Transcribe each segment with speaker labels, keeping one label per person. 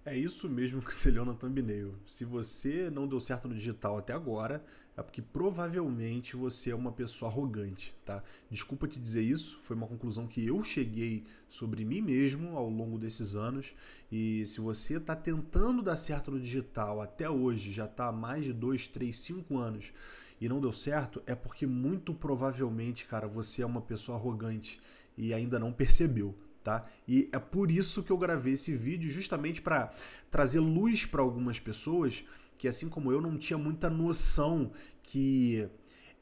Speaker 1: É isso mesmo que você leu na thumbnail. Se você não deu certo no digital até agora, é porque provavelmente você é uma pessoa arrogante, tá? Desculpa te dizer isso, foi uma conclusão que eu cheguei sobre mim mesmo ao longo desses anos. E se você está tentando dar certo no digital até hoje, já está há mais de 2, 3, 5 anos e não deu certo, é porque muito provavelmente, cara, você é uma pessoa arrogante e ainda não percebeu. Tá? E é por isso que eu gravei esse vídeo, justamente para trazer luz para algumas pessoas que, assim como eu, não tinha muita noção que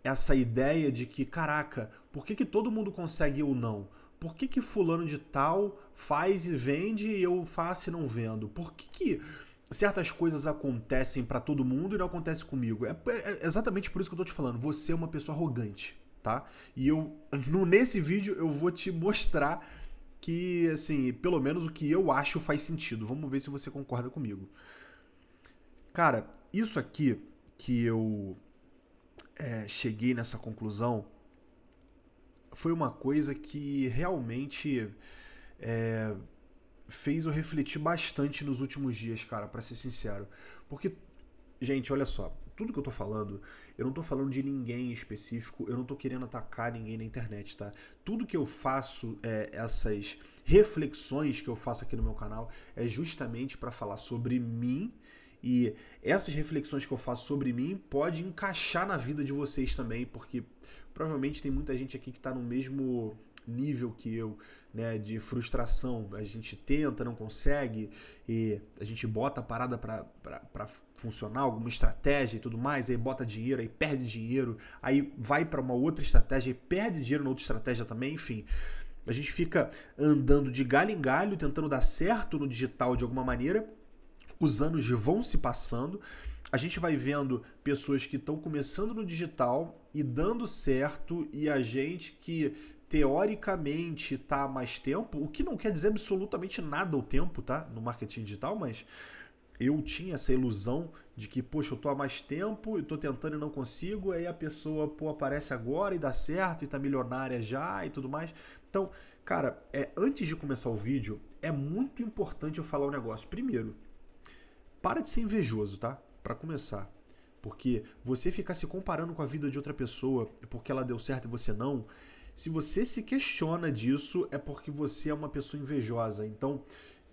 Speaker 1: essa ideia de que, caraca, por que todo mundo consegue e eu não? Por que fulano de tal faz e vende e eu faço e não vendo? Por que certas coisas acontecem para todo mundo e não acontece comigo? É exatamente por isso que eu tô te falando. Você é uma pessoa arrogante, tá? E nesse vídeo eu vou te mostrar que, assim, pelo menos o que eu acho faz sentido. Vamos ver se você concorda comigo. Cara, isso aqui que eu cheguei nessa conclusão foi uma coisa que realmente é, fez eu refletir bastante nos últimos dias, cara, pra ser sincero. Porque, gente, olha só, tudo que eu tô falando, eu não tô falando de ninguém em específico, eu não tô querendo atacar ninguém na internet, tá? Tudo que eu faço, essas reflexões que eu faço aqui no meu canal, é justamente pra falar sobre mim. E essas reflexões que eu faço sobre mim pode encaixar na vida de vocês também, porque provavelmente tem muita gente aqui que tá no mesmo nível que eu, né, de frustração. A gente tenta, não consegue, e a gente bota a parada pra funcionar, alguma estratégia e tudo mais, aí bota dinheiro, aí perde dinheiro, aí vai pra uma outra estratégia e perde dinheiro na outra estratégia também, enfim. A gente fica andando de galho em galho, tentando dar certo no digital de alguma maneira. Os anos vão se passando, a gente vai vendo pessoas que estão começando no digital e dando certo, e a gente que teoricamente está há mais tempo, o que não quer dizer absolutamente nada o tempo, tá? No marketing digital, mas eu tinha essa ilusão de que, poxa, eu tô há mais tempo, eu tô tentando e não consigo, aí a pessoa, pô, aparece agora e dá certo e tá milionária já e tudo mais. Então, cara, antes de começar o vídeo, é muito importante eu falar um negócio. Primeiro, para de ser invejoso, tá? Para começar. Porque você ficar se comparando com a vida de outra pessoa porque ela deu certo e você não, se você se questiona disso, é porque você é uma pessoa invejosa. Então,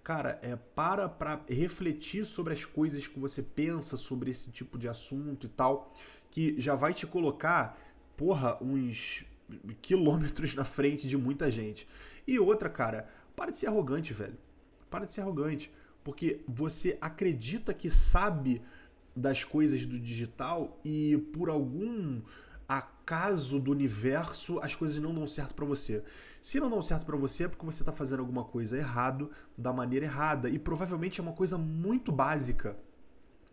Speaker 1: cara, pra refletir sobre as coisas que você pensa sobre esse tipo de assunto e tal, que já vai te colocar, porra, uns quilômetros na frente de muita gente. E outra, cara, para de ser arrogante, velho. Para de ser arrogante. Porque você acredita que sabe das coisas do digital e por algum acaso do universo as coisas não dão certo para você. Se não dão certo para você é porque você tá fazendo alguma coisa errado, da maneira errada, e provavelmente é uma coisa muito básica,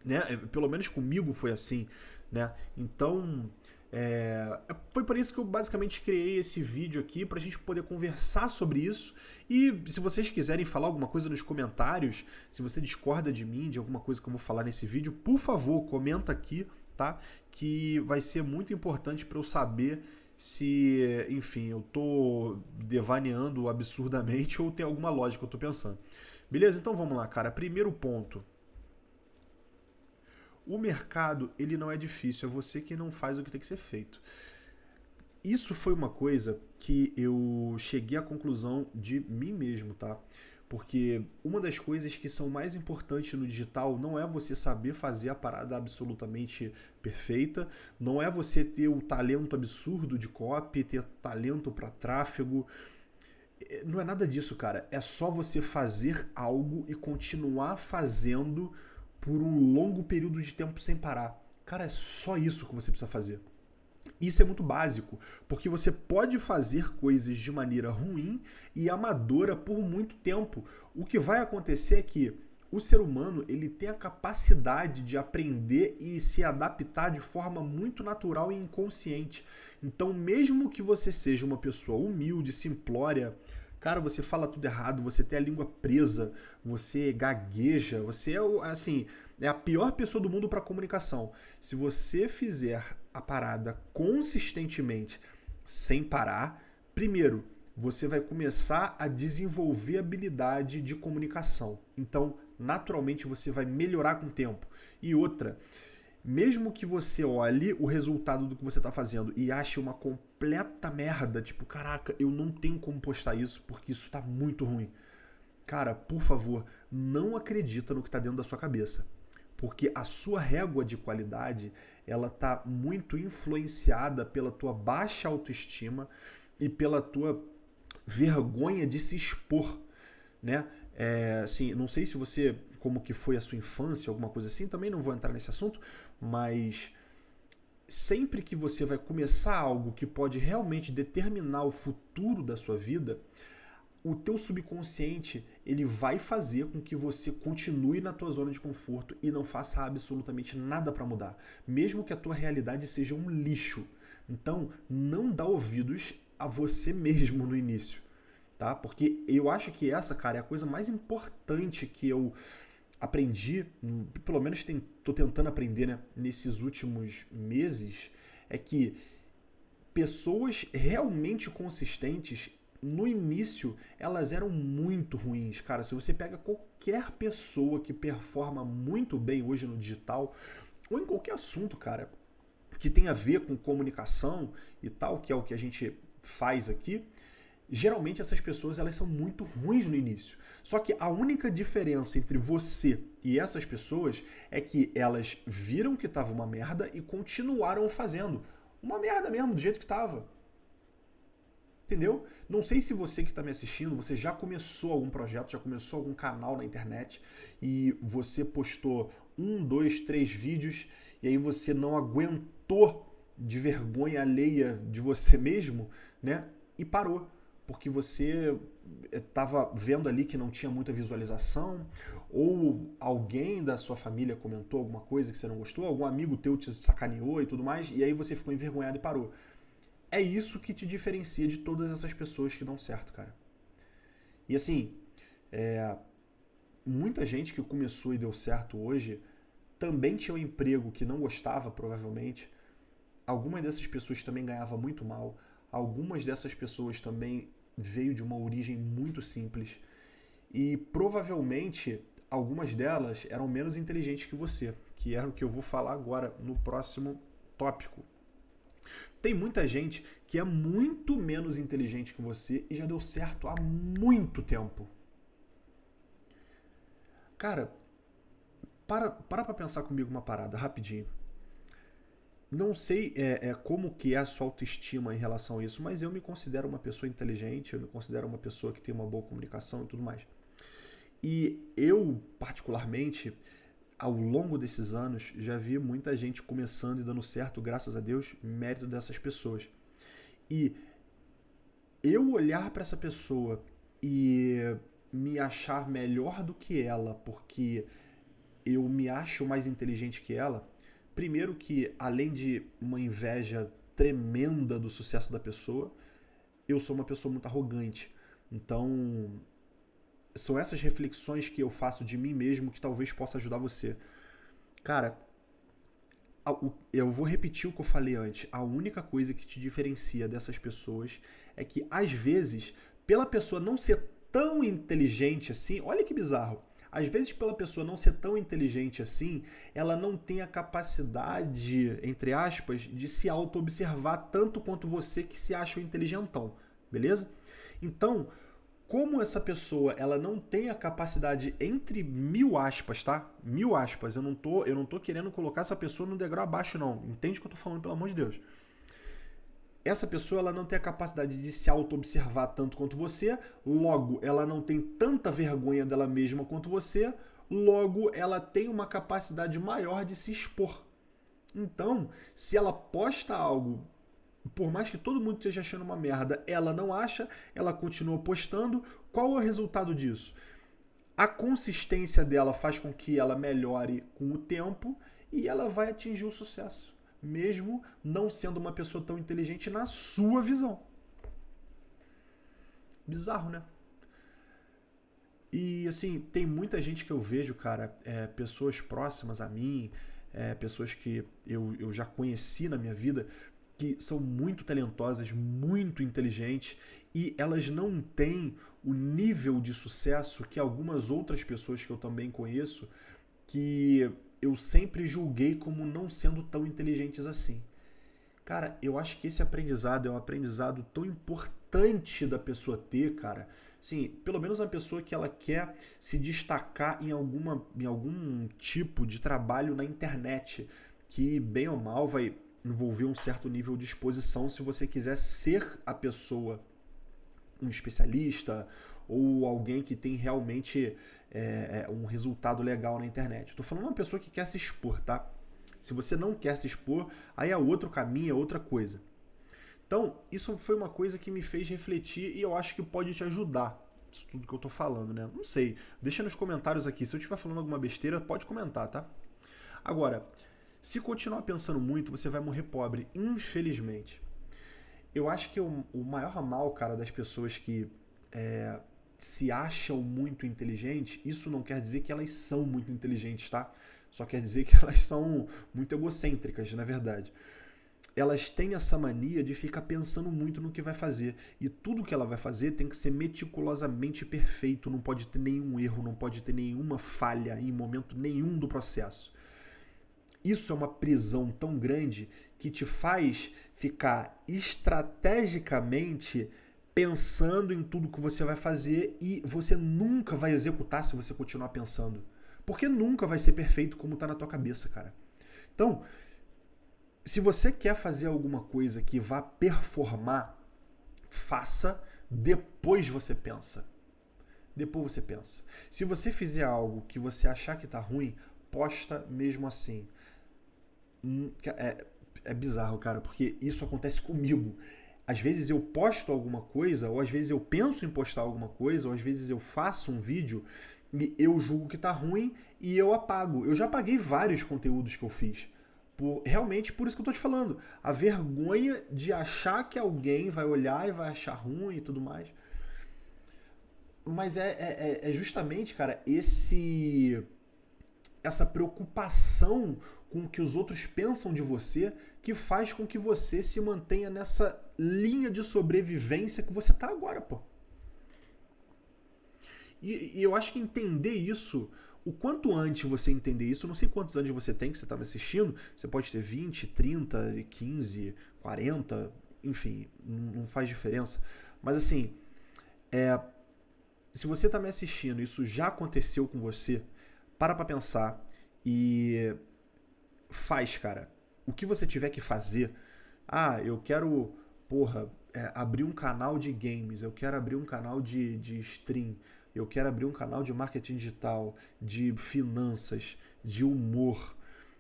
Speaker 1: né? Pelo menos comigo foi assim, né? Então, foi por isso que eu basicamente criei esse vídeo aqui, pra gente poder conversar sobre isso. E se vocês quiserem falar alguma coisa nos comentários, se você discorda de mim, de alguma coisa que eu vou falar nesse vídeo, por favor, comenta aqui, tá? Que vai ser muito importante para eu saber se, enfim, eu tô devaneando absurdamente ou tem alguma lógica que eu tô pensando. Beleza? Então vamos lá, cara. Primeiro ponto. O mercado, ele não é difícil, é você que não faz o que tem que ser feito. Isso foi uma coisa que eu cheguei à conclusão de mim mesmo, tá? Porque uma das coisas que são mais importantes no digital não é você saber fazer a parada absolutamente perfeita, não é você ter o talento absurdo de copy, ter talento para tráfego. Não é nada disso, cara. É só você fazer algo e continuar fazendo por um longo período de tempo sem parar. Cara, é só isso que você precisa fazer. Isso é muito básico, porque você pode fazer coisas de maneira ruim e amadora por muito tempo. O que vai acontecer é que o ser humano ele tem a capacidade de aprender e se adaptar de forma muito natural e inconsciente. Então, mesmo que você seja uma pessoa humilde, simplória, cara, você fala tudo errado, você tem a língua presa, você gagueja, você assim, é a pior pessoa do mundo para comunicação. Se você fizer a parada consistentemente, sem parar, primeiro, você vai começar a desenvolver habilidade de comunicação. Então, naturalmente você vai melhorar com o tempo. E outra, mesmo que você olhe o resultado do que você está fazendo e ache uma completa merda, tipo, caraca, eu não tenho como postar isso porque isso está muito ruim. Cara, por favor, não acredita no que está dentro da sua cabeça. Porque a sua régua de qualidade, ela tá muito influenciada pela tua baixa autoestima e pela tua vergonha de se expor, né? Assim, não sei se você, como que foi a sua infância, alguma coisa assim, também não vou entrar nesse assunto, mas sempre que você vai começar algo que pode realmente determinar o futuro da sua vida, o teu subconsciente ele vai fazer com que você continue na tua zona de conforto e não faça absolutamente nada para mudar, mesmo que a tua realidade seja um lixo. Então, não dá ouvidos a você mesmo no início, tá? Porque eu acho que essa, cara, é a coisa mais importante que eu aprendi, pelo menos tô tentando aprender, né, nesses últimos meses, é que pessoas realmente consistentes no início, elas eram muito ruins. Cara, se você pega qualquer pessoa que performa muito bem hoje no digital, ou em qualquer assunto, cara, que tem a ver com comunicação e tal, que é o que a gente faz aqui, geralmente essas pessoas elas são muito ruins no início. Só que a única diferença entre você e essas pessoas é que elas viram que estava uma merda e continuaram fazendo. Uma merda mesmo, do jeito que estava. Entendeu? Não sei se você que está me assistindo, você já começou algum projeto, já começou algum canal na internet e você postou 1, 2, 3 vídeos e aí você não aguentou de vergonha alheia de você mesmo, né? E parou. Porque você estava vendo ali que não tinha muita visualização, ou alguém da sua família comentou alguma coisa que você não gostou, algum amigo teu te sacaneou e tudo mais, e aí você ficou envergonhado e parou. É isso que te diferencia de todas essas pessoas que dão certo, cara. E assim, muita gente que começou e deu certo hoje também tinha um emprego que não gostava, provavelmente. Algumas dessas pessoas também ganhavam muito mal. Algumas dessas pessoas também veio de uma origem muito simples. E provavelmente algumas delas eram menos inteligentes que você, que era o que eu vou falar agora no próximo tópico. Tem muita gente que é muito menos inteligente que você e já deu certo há muito tempo. Cara, para pensar comigo uma parada, rapidinho. Não sei como que é a sua autoestima em relação a isso, mas eu me considero uma pessoa inteligente, eu me considero uma pessoa que tem uma boa comunicação e tudo mais. E eu, particularmente, ao longo desses anos, já vi muita gente começando e dando certo, graças a Deus, mérito dessas pessoas. E eu olhar para essa pessoa e me achar melhor do que ela, porque eu me acho mais inteligente que ela, primeiro que, além de uma inveja tremenda do sucesso da pessoa, eu sou uma pessoa muito arrogante. Então, são essas reflexões que eu faço de mim mesmo que talvez possa ajudar você. Cara, eu vou repetir o que eu falei antes. A única coisa que te diferencia dessas pessoas é que, às vezes, pela pessoa não ser tão inteligente assim, olha que bizarro. Às vezes, pela pessoa não ser tão inteligente assim, ela não tem a capacidade, entre aspas, de se auto-observar tanto quanto você que se acha um inteligentão, beleza? Então, como essa pessoa ela não tem a capacidade, entre mil aspas, tá? Mil aspas, eu não tô querendo colocar essa pessoa no degrau abaixo, não. Entende o que eu tô falando, pelo amor de Deus. Essa pessoa ela não tem a capacidade de se auto-observar tanto quanto você, logo ela não tem tanta vergonha dela mesma quanto você, logo ela tem uma capacidade maior de se expor. Então, se ela posta algo, por mais que todo mundo esteja achando uma merda, ela não acha, ela continua postando, qual é o resultado disso? A consistência dela faz com que ela melhore com o tempo e ela vai atingir o sucesso, mesmo não sendo uma pessoa tão inteligente na sua visão. Bizarro, né? E assim, tem muita gente que eu vejo, cara, pessoas próximas a mim, pessoas que eu já conheci na minha vida, que são muito talentosas, muito inteligentes e elas não têm o nível de sucesso que algumas outras pessoas que eu também conheço, que eu sempre julguei como não sendo tão inteligentes assim. Cara, eu acho que esse aprendizado é um aprendizado tão importante da pessoa ter, cara. Sim, pelo menos uma pessoa que ela quer se destacar em algum tipo de trabalho na internet, que bem ou mal vai envolver um certo nível de exposição se você quiser ser a pessoa, um especialista ou alguém que tem realmente um resultado legal na internet. Estou falando de uma pessoa que quer se expor, tá? Se você não quer se expor, aí é outro caminho, é outra coisa. Então, isso foi uma coisa que me fez refletir e eu acho que pode te ajudar. Isso tudo que eu tô falando, né? Não sei. Deixa nos comentários aqui. Se eu estiver falando alguma besteira, pode comentar, tá? Agora, se continuar pensando muito, você vai morrer pobre, infelizmente. Eu acho que o maior mal, cara, das pessoas que se acham muito inteligentes, isso não quer dizer que elas são muito inteligentes, tá? Só quer dizer que elas são muito egocêntricas, na verdade. Elas têm essa mania de ficar pensando muito no que vai fazer. E tudo que ela vai fazer tem que ser meticulosamente perfeito, não pode ter nenhum erro, não pode ter nenhuma falha em momento nenhum do processo. Isso é uma prisão tão grande que te faz ficar estrategicamente pensando em tudo que você vai fazer e você nunca vai executar se você continuar pensando. Porque nunca vai ser perfeito como está na tua cabeça, cara. Então, se você quer fazer alguma coisa que vá performar, faça, depois você pensa. Depois você pensa. Se você fizer algo que você achar que tá ruim, posta mesmo assim. É bizarro, cara, porque isso acontece comigo. Às vezes eu posto alguma coisa, ou às vezes eu penso em postar alguma coisa, ou às vezes eu faço um vídeo e eu julgo que tá ruim e eu apago. Eu já apaguei vários conteúdos que eu fiz. Realmente por isso que eu tô te falando. A vergonha de achar que alguém vai olhar e vai achar ruim e tudo mais. Mas é justamente, cara, essa preocupação com o que os outros pensam de você que faz com que você se mantenha nessa linha de sobrevivência que você tá agora, pô. E eu acho que entender isso, o quanto antes você entender isso, eu não sei quantos anos você tem que você está me assistindo, você pode ter 20, 30, 15, 40, enfim, não faz diferença. Mas assim, se você está me assistindo, isso já aconteceu com você, para pra pensar e faz, cara. O que você tiver que fazer, eu quero, abrir um canal de games, eu quero abrir um canal de stream, eu quero abrir um canal de marketing digital, de finanças, de humor,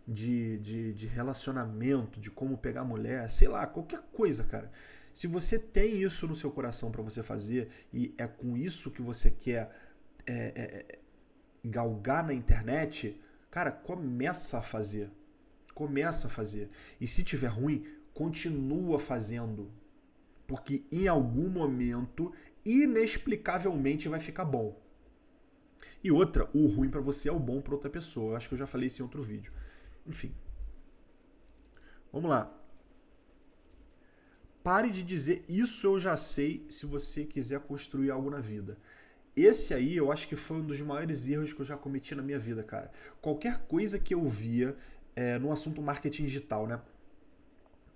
Speaker 1: de relacionamento, de como pegar mulher, sei lá, qualquer coisa, cara. Se você tem isso no seu coração para você fazer e é com isso que você quer galgar na internet, cara, começa a fazer. Começa a fazer. E se tiver ruim, continua fazendo. Porque em algum momento, inexplicavelmente, vai ficar bom. E outra, o ruim pra você é o bom pra outra pessoa. Eu acho que eu já falei isso em outro vídeo. Enfim. Vamos lá. Pare de dizer isso eu já sei se você quiser construir algo na vida. Esse aí eu acho que foi um dos maiores erros que eu já cometi na minha vida, cara. Qualquer coisa que eu via no assunto marketing digital, né?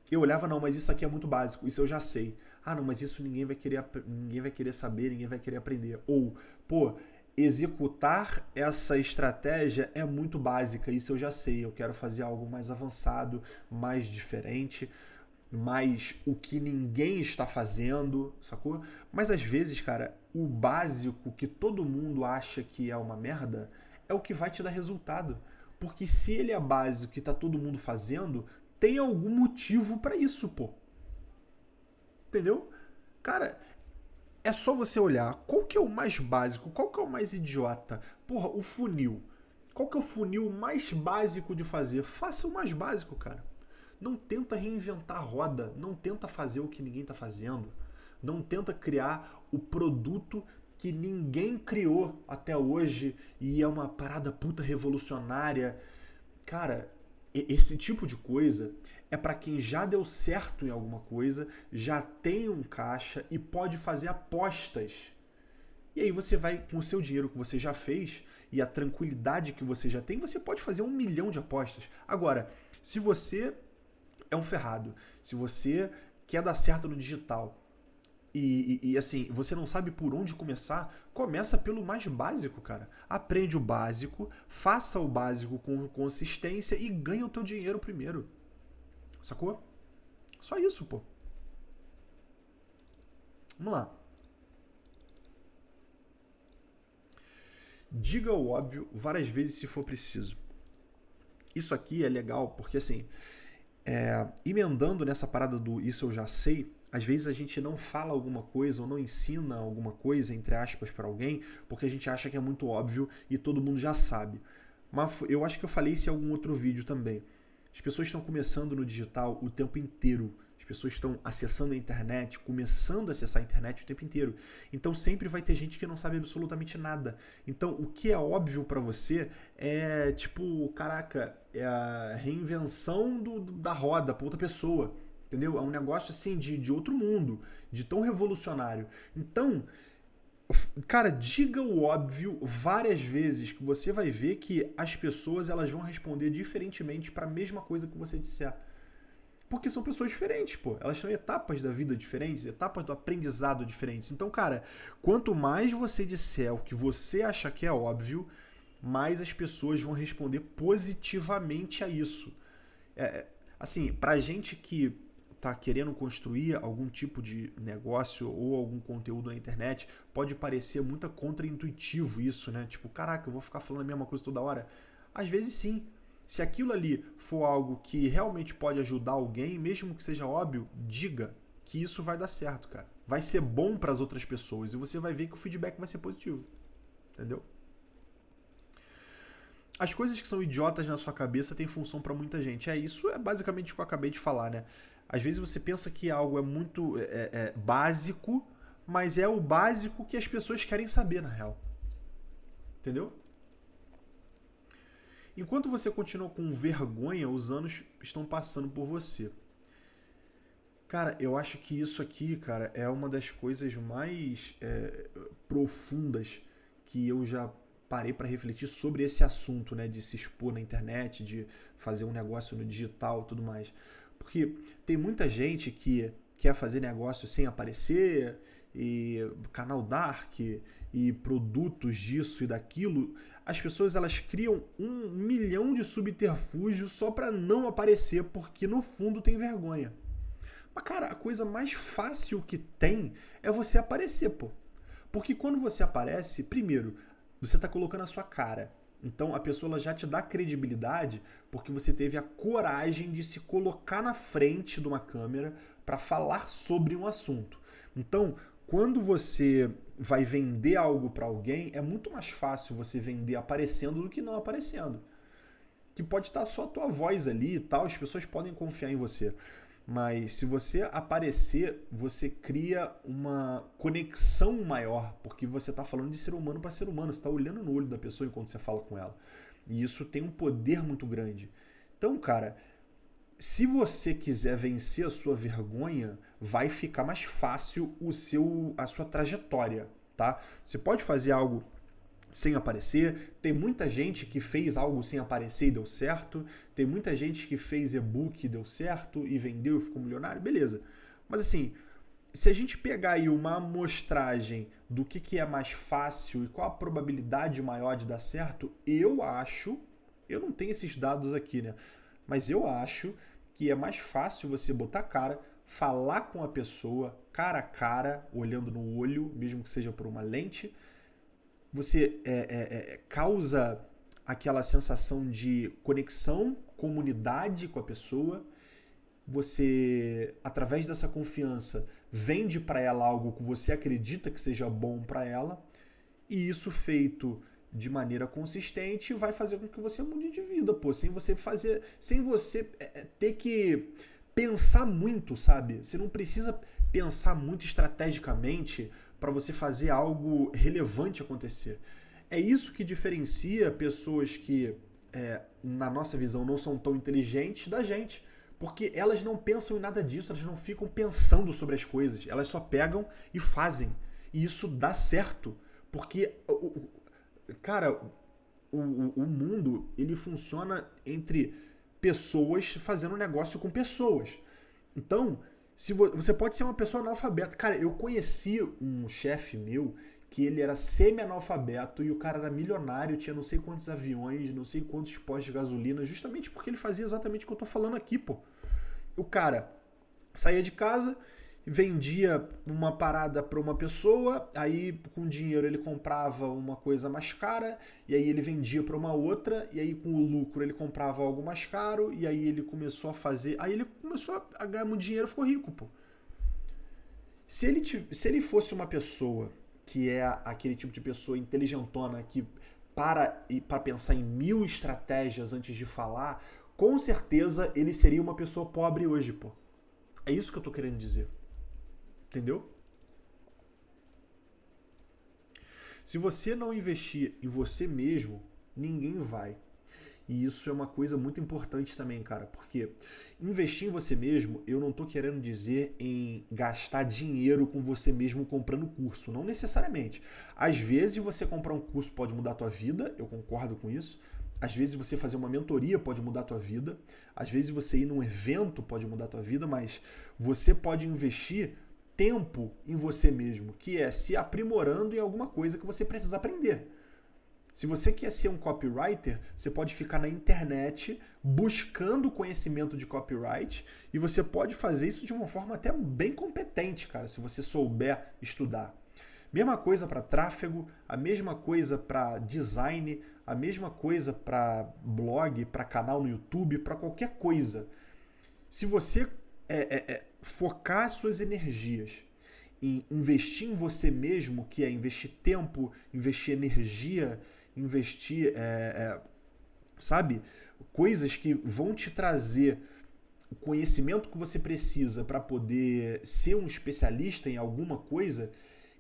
Speaker 1: Eu olhava, não, mas isso aqui é muito básico, isso eu já sei. Não, mas isso ninguém vai querer saber, ninguém vai querer aprender. Ou, executar essa estratégia é muito básica, isso eu já sei. Eu quero fazer algo mais avançado, mais diferente, mais o que ninguém está fazendo, sacou? Mas às vezes, cara, o básico que todo mundo acha que é uma merda é o que vai te dar resultado. Porque se ele é básico que tá todo mundo fazendo, tem algum motivo pra isso, pô. Entendeu? Cara, é só você olhar qual que é o mais básico, qual que é o mais idiota. O funil. Qual que é o funil mais básico de fazer? Faça o mais básico, cara. Não tenta reinventar a roda, não tenta fazer o que ninguém tá fazendo. Não tenta criar o produto que ninguém criou até hoje e é uma parada puta revolucionária. Cara, esse tipo de coisa é para quem já deu certo em alguma coisa, já tem um caixa e pode fazer apostas. E aí você vai, com o seu dinheiro que você já fez e a tranquilidade que você já tem, você pode fazer 1 milhão de apostas. Agora, se você é um ferrado, se você quer dar certo no digital e assim, você não sabe por onde começar, começa pelo mais básico, cara. Aprende o básico, faça o básico com consistência e ganha o teu dinheiro primeiro. Sacou? Só isso, pô. Vamos lá. Diga o óbvio várias vezes se for preciso. Isso aqui é legal porque, assim, emendando nessa parada do isso eu já sei, às vezes a gente não fala alguma coisa ou não ensina alguma coisa, entre aspas, para alguém, porque a gente acha que é muito óbvio e todo mundo já sabe. Mas eu acho que eu falei isso em algum outro vídeo também. As pessoas estão começando no digital o tempo inteiro. As pessoas estão acessando a internet, começando a acessar a internet o tempo inteiro. Então sempre vai ter gente que não sabe absolutamente nada. Então o que é óbvio para você é tipo, caraca, é a reinvenção da roda para outra pessoa. Entendeu? É um negócio assim de outro mundo, de tão revolucionário. Então, cara, diga o óbvio várias vezes que você vai ver que as pessoas elas vão responder diferentemente para a mesma coisa que você disser. Porque são pessoas diferentes, pô. Elas são etapas da vida diferentes, etapas do aprendizado diferentes. Então, cara, quanto mais você disser o que você acha que é óbvio, mais as pessoas vão responder positivamente a isso. Assim, pra gente que tá querendo construir algum tipo de negócio ou algum conteúdo na internet, pode parecer muito contraintuitivo isso, né? Tipo, caraca, eu vou ficar falando a mesma coisa toda hora. Às vezes sim. Se aquilo ali for algo que realmente pode ajudar alguém, mesmo que seja óbvio, diga que isso vai dar certo, cara. Vai ser bom para as outras pessoas e você vai ver que o feedback vai ser positivo. Entendeu? As coisas que são idiotas na sua cabeça têm função para muita gente. Isso é basicamente o que eu acabei de falar, né? Às vezes você pensa que algo é muito básico, mas é o básico que as pessoas querem saber, na real. Entendeu? Enquanto você continua com vergonha, os anos estão passando por você. Cara, eu acho que isso aqui, cara, é uma das coisas mais profundas que eu já parei para refletir sobre esse assunto, né, de se expor na internet, de fazer um negócio no digital e tudo mais. Porque tem muita gente que quer fazer negócio sem aparecer, e canal dark, e produtos disso e daquilo. As pessoas elas criam 1 milhão de subterfúgios só para não aparecer, porque no fundo tem vergonha. Mas, cara, a coisa mais fácil que tem é você aparecer, pô. Porque quando você aparece, primeiro, você está colocando a sua cara. Então a pessoa ela já te dá credibilidade porque você teve a coragem de se colocar na frente de uma câmera para falar sobre um assunto. Então, quando você vai vender algo para alguém, é muito mais fácil você vender aparecendo do que não aparecendo. Que pode estar só a tua voz ali e tal, as pessoas podem confiar em você. Mas se você aparecer, você cria uma conexão maior, porque você está falando de ser humano para ser humano, você está olhando no olho da pessoa enquanto você fala com ela. E isso tem um poder muito grande. Então, cara, se você quiser vencer a sua vergonha, vai ficar mais fácil a sua trajetória, tá? Você pode fazer algo sem aparecer. Tem muita gente que fez algo sem aparecer e deu certo. Tem muita gente que fez e-book e deu certo e vendeu e ficou milionário. Beleza. Mas assim, se a gente pegar aí uma amostragem do que é mais fácil e qual a probabilidade maior de dar certo, eu acho, eu não tenho esses dados aqui, né? Mas eu acho que é mais fácil você botar a cara, falar com a pessoa cara a cara, olhando no olho, mesmo que seja por uma lente. Você causa aquela sensação de conexão, comunidade com a pessoa. Você, através dessa confiança, vende para ela algo que você acredita que seja bom para ela. E isso feito de maneira consistente vai fazer com que você mude de vida, pô, sem você ter que pensar muito, sabe? Você não precisa pensar muito estrategicamente para você fazer algo relevante acontecer. É isso que diferencia pessoas que na nossa visão, não são tão inteligentes da gente. Porque elas não pensam em nada disso, elas não ficam pensando sobre as coisas. Elas só pegam e fazem. E isso dá certo. Porque, cara, o mundo, ele funciona entre pessoas fazendo negócio com pessoas. Então, se você pode ser uma pessoa analfabeta. Cara, eu conheci um chefe meu que ele era semi-analfabeto e o cara era milionário, tinha não sei quantos aviões, não sei quantos postos de gasolina, justamente porque ele fazia exatamente o que eu tô falando aqui, pô. O cara saía de casa, vendia uma parada para uma pessoa, aí com dinheiro ele comprava uma coisa mais cara, e aí ele vendia para uma outra, e aí com o lucro ele comprava algo mais caro, e aí ele começou a fazer, aí ele começou a ganhar muito dinheiro, ficou rico, pô. Se ele fosse uma pessoa que é aquele tipo de pessoa inteligentona que para pensar em 1000 estratégias antes de falar, com certeza ele seria uma pessoa pobre hoje, pô. É isso que eu tô querendo dizer. Entendeu? Se você não investir em você mesmo, ninguém vai. E isso é uma coisa muito importante também, cara, porque investir em você mesmo, eu não tô querendo dizer em gastar dinheiro com você mesmo comprando curso, não necessariamente. Às vezes você comprar um curso pode mudar a tua vida, eu concordo com isso. Às vezes você fazer uma mentoria pode mudar a tua vida. Às vezes você ir num evento pode mudar a tua vida, mas você pode investir tempo em você mesmo, que é se aprimorando em alguma coisa que você precisa aprender. Se você quer ser um copywriter, você pode ficar na internet buscando conhecimento de copyright e você pode fazer isso de uma forma até bem competente, cara, se você souber estudar. Mesma coisa para tráfego, a mesma coisa para design, a mesma coisa para blog, para canal no YouTube, para qualquer coisa. Se você focar suas energias em investir em você mesmo, que é investir tempo, investir energia, investir, sabe, coisas que vão te trazer o conhecimento que você precisa para poder ser um especialista em alguma coisa,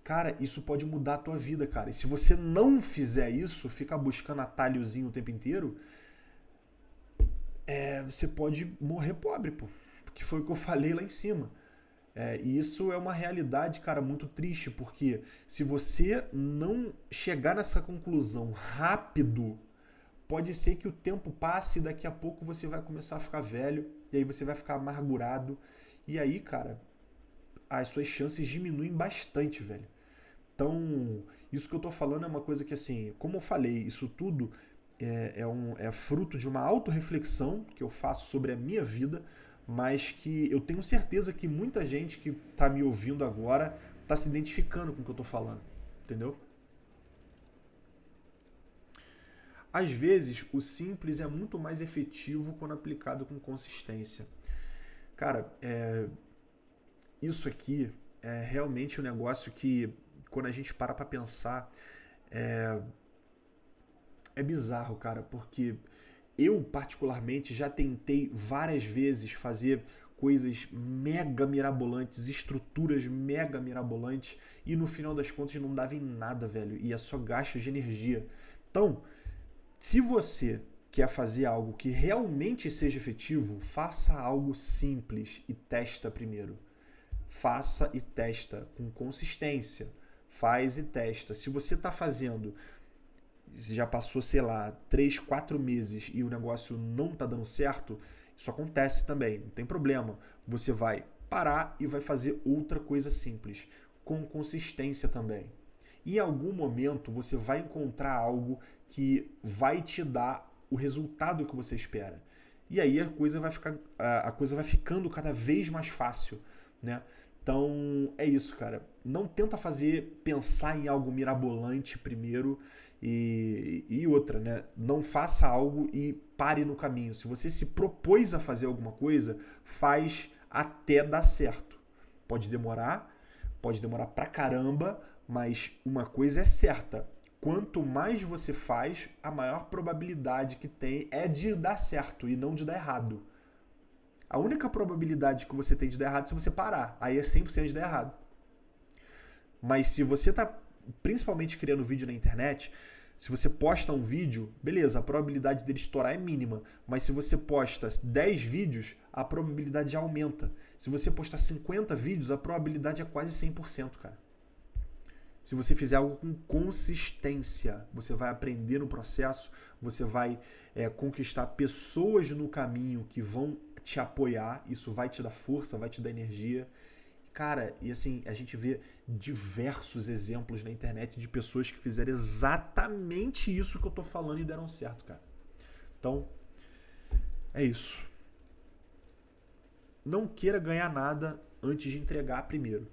Speaker 1: cara, isso pode mudar a tua vida, cara. E se você não fizer isso, ficar buscando atalhozinho o tempo inteiro, você pode morrer pobre, pô. Que foi o que eu falei lá em cima. E isso é uma realidade, cara, muito triste, porque se você não chegar nessa conclusão rápido, pode ser que o tempo passe e daqui a pouco você vai começar a ficar velho, e aí você vai ficar amargurado, e aí, cara, as suas chances diminuem bastante, velho. Então, isso que eu tô falando é uma coisa que, assim, como eu falei, isso tudo é fruto de uma autorreflexão que eu faço sobre a minha vida, mas que eu tenho certeza que muita gente que tá me ouvindo agora tá se identificando com o que eu tô falando, entendeu? Às vezes, o simples é muito mais efetivo quando aplicado com consistência. Cara, isso aqui é realmente um negócio que, quando a gente para pra pensar, é bizarro, cara, porque eu, particularmente, já tentei várias vezes fazer coisas mega mirabolantes, estruturas mega mirabolantes, e no final das contas não dava em nada, velho, e é só gasto de energia. Então, se você quer fazer algo que realmente seja efetivo, faça algo simples e testa primeiro. Faça e testa com consistência. Faz e testa. Se você está fazendo, se já passou, sei lá, 3, 4 meses e o negócio não está dando certo, isso acontece também, não tem problema. Você vai parar e vai fazer outra coisa simples, com consistência também. E em algum momento você vai encontrar algo que vai te dar o resultado que você espera. E aí a coisa vai ficando cada vez mais fácil, né? Então é isso, cara. Não tenta pensar em algo mirabolante primeiro e outra, né? Não faça algo e pare no caminho. Se você se propôs a fazer alguma coisa, faz até dar certo. Pode demorar pra caramba, mas uma coisa é certa. Quanto mais você faz, a maior probabilidade que tem é de dar certo e não de dar errado. A única probabilidade que você tem de dar errado é se você parar. Aí é 100% de dar errado. Mas se você está principalmente criando vídeo na internet, Se você posta um vídeo, beleza, a probabilidade dele estourar é mínima. Mas se você posta 10 vídeos, a probabilidade já aumenta. Se você postar 50 vídeos, a probabilidade é quase 100%, cara. Se você fizer algo com consistência, você vai aprender no processo, você vai conquistar pessoas no caminho que vão te apoiar, isso vai te dar força, vai te dar energia. Cara, e assim, a gente vê diversos exemplos na internet de pessoas que fizeram exatamente isso que eu tô falando e deram certo, cara. Então, é isso. Não queira ganhar nada antes de entregar primeiro.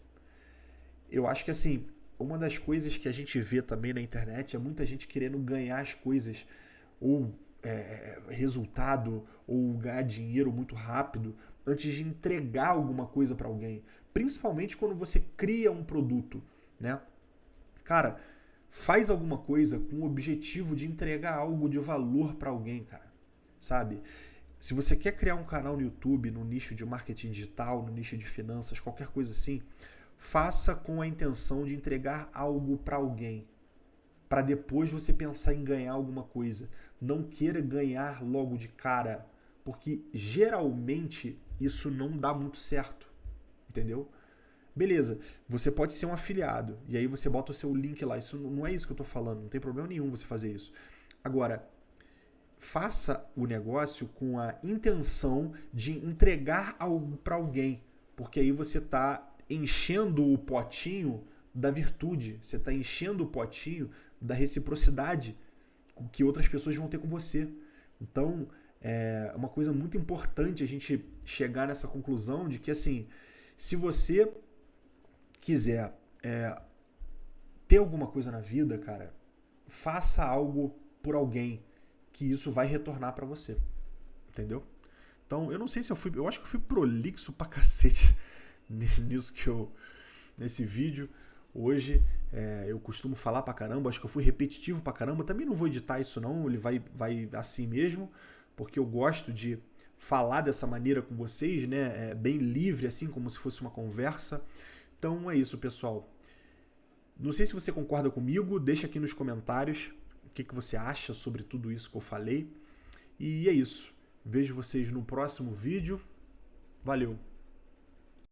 Speaker 1: Eu acho que assim, uma das coisas que a gente vê também na internet é muita gente querendo ganhar as coisas, ou resultado, ou ganhar dinheiro muito rápido, antes de entregar alguma coisa para alguém. Principalmente quando você cria um produto, né? Cara, faz alguma coisa com o objetivo de entregar algo de valor para alguém, cara. Sabe? Se você quer criar um canal no YouTube, no nicho de marketing digital, no nicho de finanças, qualquer coisa assim, faça com a intenção de entregar algo para alguém, para depois você pensar em ganhar alguma coisa. Não queira ganhar logo de cara, porque geralmente isso não dá muito certo, entendeu? Beleza, você pode ser um afiliado e aí você bota o seu link lá. Isso não é isso que eu estou falando, não tem problema nenhum você fazer isso. Agora, faça o negócio com a intenção de entregar algo para alguém, porque aí você está enchendo o potinho da virtude, você está enchendo o potinho da reciprocidade que outras pessoas vão ter com você. Então, é uma coisa muito importante a gente chegar nessa conclusão de que, assim, se você quiser ter alguma coisa na vida, cara, faça algo por alguém, que isso vai retornar pra você. Entendeu? Então, eu não sei se eu acho que eu fui prolixo pra cacete nisso nesse vídeo. Hoje eu costumo falar pra caramba, acho que eu fui repetitivo pra caramba. Também não vou editar isso não, ele vai assim mesmo, porque eu gosto de falar dessa maneira com vocês, né? Bem livre, assim, como se fosse uma conversa. Então é isso, pessoal. Não sei se você concorda comigo, deixa aqui nos comentários o que você acha sobre tudo isso que eu falei. E é isso. Vejo vocês no próximo vídeo. Valeu!